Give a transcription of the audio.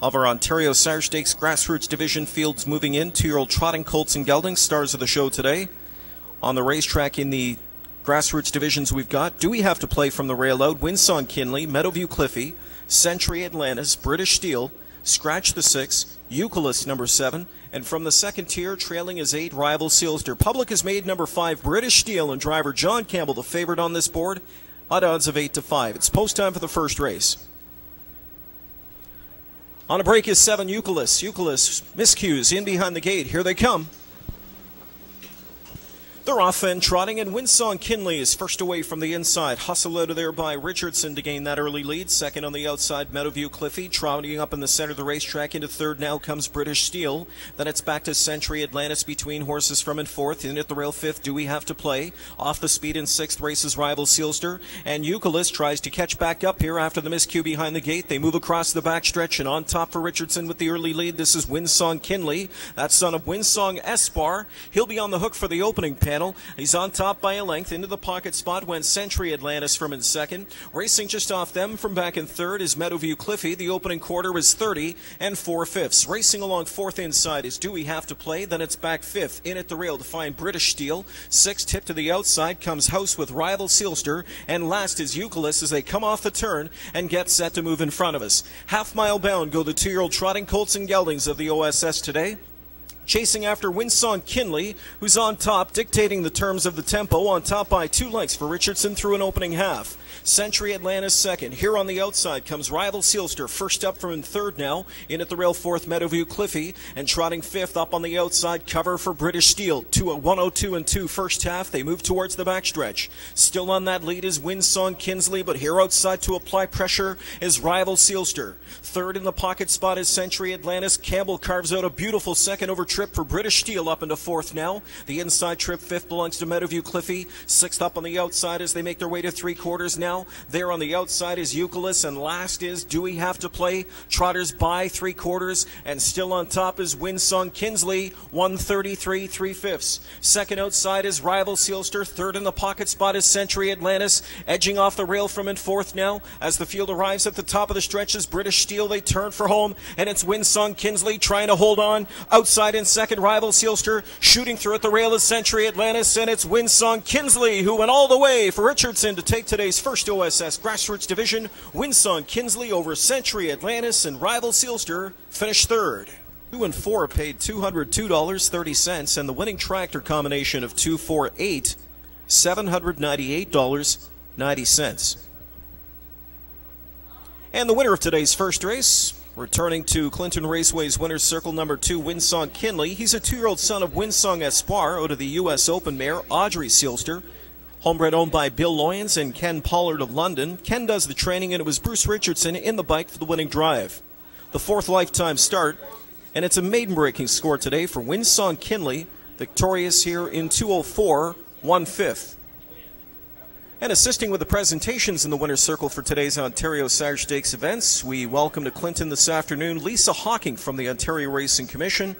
of our Ontario Sire Stakes Grassroots Division fields moving in. 2-year-old trotting colts and geldings, stars of the show today. On the racetrack in the Grassroots divisions we've got, Do We Have to Play from the rail out, Windsong Kinley, Meadowview Cliffy, Century Atlantis, British Steel, Scratch the 6, Eucalyptus number 7, and from the second tier, trailing is 8, Rival Seelster. Public has made number 5, British Steel, and driver John Campbell the favorite on this board, at odds of 8-5. It's post time for the first race. On a break is 7, Eucalyptus. Eucalyptus miscues in behind the gate. Here they come. They're off and trotting, and Windsong Kinley is first away from the inside. Hustled out of there by Richardson to gain that early lead. Second on the outside, Meadowview Cliffy. Trotting up in the center of the racetrack into third now comes British Steel. Then it's back to Century Atlantis between horses from in fourth. In at the rail fifth, Do We Have to Play? Off the speed in sixth, races Rival Seelster. And Eucalyptus tries to catch back up here after the miscue behind the gate. They move across the backstretch, and on top for Richardson with the early lead. This is Windsong Kinley, that son of Windsong Esbar. He'll be on the hook for the opening panel. He's on top by a length. Into the pocket spot went Century Atlantis from in second. Racing just off them from back in third is Meadowview Cliffy. The opening quarter was 30 and 4/5. Racing along fourth inside is Do We Have to Play? Then it's back fifth. In at the rail to find British Steel. Sixth tip to the outside comes House with Rival Seelster. And last is Eucalyptus as they come off the turn and get set to move in front of us. Half mile bound go the 2-year-old trotting colts and geldings of the OSS today. Chasing after Windsong Kinley, who's on top, dictating the terms of the tempo, on top by 2 lengths for Richardson through an opening half. Century Atlantis second. Here on the outside comes Rival Seelster, first up from in third now. In at the rail fourth, Meadowview Cliffy, and trotting fifth up on the outside, cover for British Steel. 102 and 2 first half. They move towards the backstretch. Still on that lead is Windsong Kinley, but here outside to apply pressure is Rival Seelster. Third in the pocket spot is Century Atlantis. Campbell carves out a beautiful second over trip for British Steel up into fourth now. The inside trip fifth belongs to Meadowview Cliffy. Sixth up on the outside as they make their way to 3/4 now. There on the outside is Eucalyptus, and last is Do We Have to Play? Trotters by 3/4, and still on top is Windsong Kinley, 133 3/5. Second outside is Rival Seelster. Third in the pocket spot is Century Atlantis, edging off the rail from in fourth now. As the field arrives at the top of the stretches, British Steel, they turn for home, and it's Windsong Kinley trying to hold on. Outside in second, Rival Seelster. Shooting through at the rail is Century Atlantis, and it's Windsong Kinley who went all the way for Richardson to take today's first OSS Grassroots Division. Windsong Kinley over Century Atlantis, and Rival Seelster finished third. 2 and 4 paid $202.30, and the winning tractor combination of 2, 4, 8, $798.90. And the winner of today's first race, returning to Clinton Raceway's winner's circle number 2, Windsong Kinley. He's a 2-year-old son of Windsong Esbar out of the U.S. Open mare, Audrey Seelster. Homebred owned by Bill Loyens and Ken Pollard of London. Ken does the training, and it was Bruce Richardson in the bike for the winning drive. The 4th lifetime start, and it's a maiden-breaking score today for Windsong Kinley, victorious here in 2:04 1/5. And assisting with the presentations in the winner's circle for today's Ontario Sire Stakes events, we welcome to Clinton this afternoon Lisa Hawking from the Ontario Racing Commission,